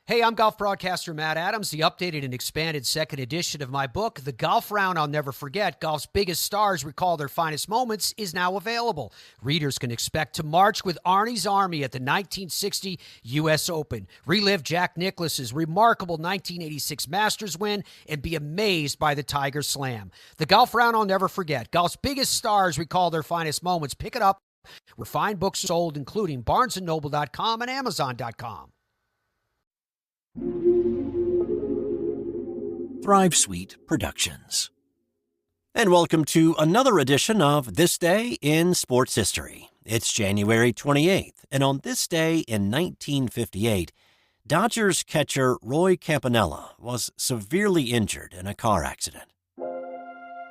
Hey, I'm golf broadcaster Matt Adams. The updated and expanded second edition of my book, The Golf Round I'll Never Forget, Golf's Biggest Stars Recall Their Finest Moments, is now available. Readers can expect to march with Arnie's Army at the 1960 U.S. Open, relive Jack Nicklaus's remarkable 1986 Masters win, and be amazed by the Tiger Slam. The Golf Round I'll Never Forget, Golf's Biggest Stars Recall Their Finest Moments. Pick it up where fine books sold, including BarnesandNoble.com and Amazon.com. Thrive Suite Productions. And welcome to another edition of This Day in Sports History. It's January 28th, and on this day in 1958, Dodgers catcher Roy Campanella was severely injured in a car accident.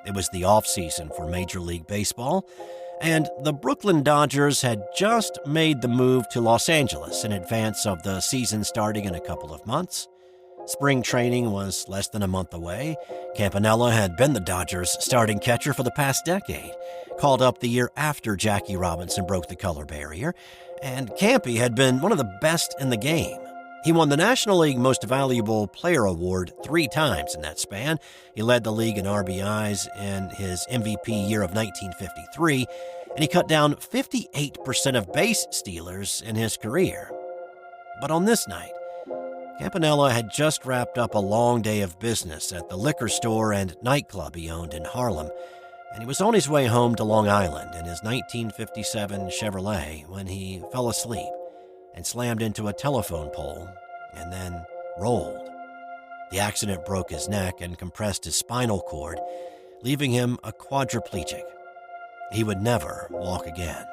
It was the off-season for Major League Baseball, and the Brooklyn Dodgers had just made the move to Los Angeles in advance of the season starting in a couple of months. Spring training was less than a month away. Campanella had been the Dodgers' starting catcher for the past decade, called up the year after Jackie Robinson broke the color barrier, and Campy had been one of the best in the game. He won the National League Most Valuable Player Award 3 times in that span. He led the league in RBIs in his MVP year of 1953, and he cut down 58% of base stealers in his career. But on this night, Campanella had just wrapped up a long day of business at the liquor store and nightclub he owned in Harlem, and he was on his way home to Long Island in his 1957 Chevrolet when he fell asleep and slammed into a telephone pole and then rolled. The accident broke his neck and compressed his spinal cord, leaving him a quadriplegic. He would never walk again.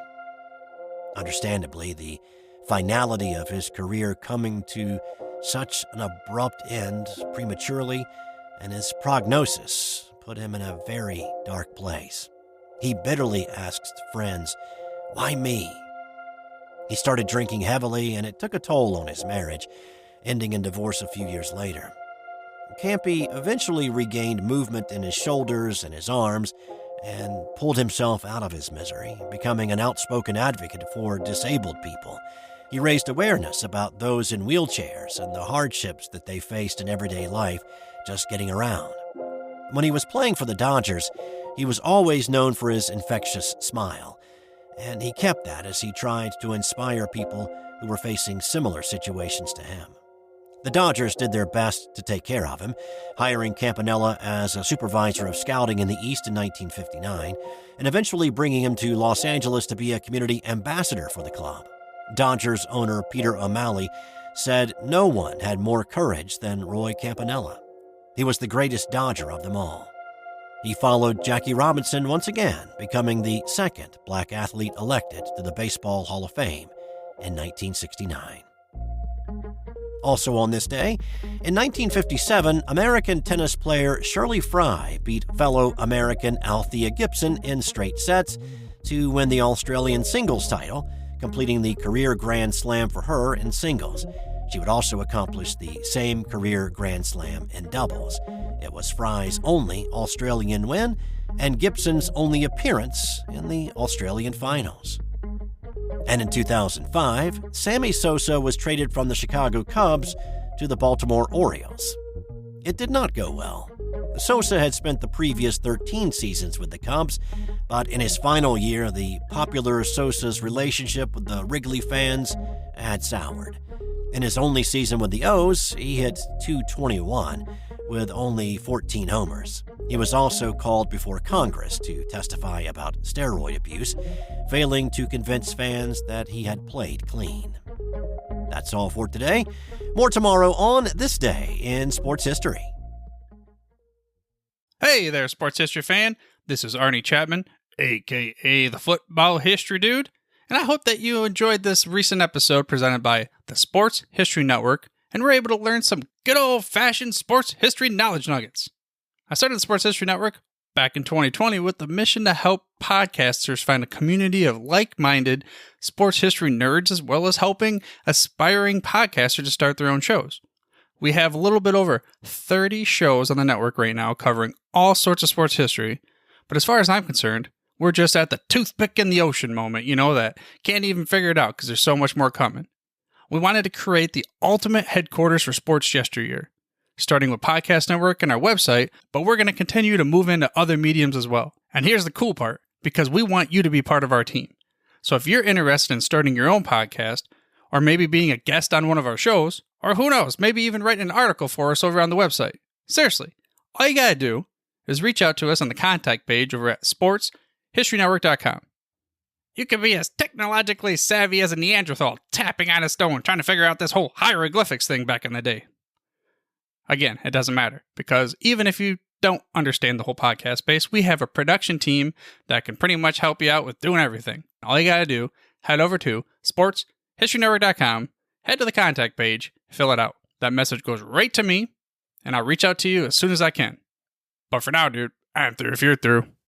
Understandably, the finality of his career coming to such an abrupt end prematurely, and his prognosis put him in a very dark place. He bitterly asked friends, "Why me?" He started drinking heavily, and it took a toll on his marriage, ending in divorce a few years later. Campy eventually regained movement in his shoulders and his arms and pulled himself out of his misery, becoming an outspoken advocate for disabled people. He raised awareness about those in wheelchairs and the hardships that they faced in everyday life just getting around. When he was playing for the Dodgers, he was always known for his infectious smile, and he kept that as he tried to inspire people who were facing similar situations to him. The Dodgers did their best to take care of him, hiring Campanella as a supervisor of scouting in the East in 1959, and eventually bringing him to Los Angeles to be a community ambassador for the club. Dodgers owner Peter O'Malley said no one had more courage than Roy Campanella. He was the greatest Dodger of them all. He followed Jackie Robinson once again, becoming the second black athlete elected to the Baseball Hall of Fame in 1969. Also on this day, in 1957, American tennis player Shirley Fry beat fellow American Althea Gibson in straight sets to win the Australian singles title, completing the career Grand Slam for her in singles. She would also accomplish the same career Grand Slam in doubles. It was Fry's only Australian win and Gibson's only appearance in the Australian finals. And in 2005, Sammy Sosa was traded from the Chicago Cubs to the Baltimore Orioles. It did not go well. Sosa had spent the previous 13 seasons with the Cubs, but in his final year, the popular Sosa's relationship with the Wrigley fans had soured. In his only season with the O's, he hit .221 with only 14 homers. He was also called before Congress to testify about steroid abuse, failing to convince fans that he had played clean. That's all for today. More tomorrow on This Day in Sports History. Hey there, sports history fan. This is Arnie Chapman, a.k.a. the Football History Dude, and I hope that you enjoyed this recent episode presented by the Sports History Network and were able to learn some good old-fashioned sports history knowledge nuggets. I started the Sports History Network back in 2020 with the mission to help podcasters find a community of like-minded sports history nerds, as well as helping aspiring podcasters to start their own shows. We have a little bit over 30 shows on the network right now covering all sorts of sports history, but as far as I'm concerned, we're just at the toothpick in the ocean moment, that can't even figure it out because there's so much more coming. we wanted to create the ultimate headquarters for sports yesteryear, starting with Podcast Network and our website, but we're going to continue to move into other mediums as well. And here's the cool part, because we want you to be part of our team. So if you're interested in starting your own podcast, or maybe being a guest on one of our shows, or who knows, maybe even writing an article for us over on the website. Seriously, all you gotta do is reach out to us on the contact page over at sportshistorynetwork.com. You can be as technologically savvy as a Neanderthal tapping on a stone trying to figure out this whole hieroglyphics thing back in the day. Again, it doesn't matter, because even if you don't understand the whole podcast space, we have a production team that can pretty much help you out with doing everything. All you gotta do, head over to sportshistorynetwork.com, head to the contact page, fill it out. That message goes right to me, and I'll reach out to you as soon as I can. But for now, dude, I'm through if you're through.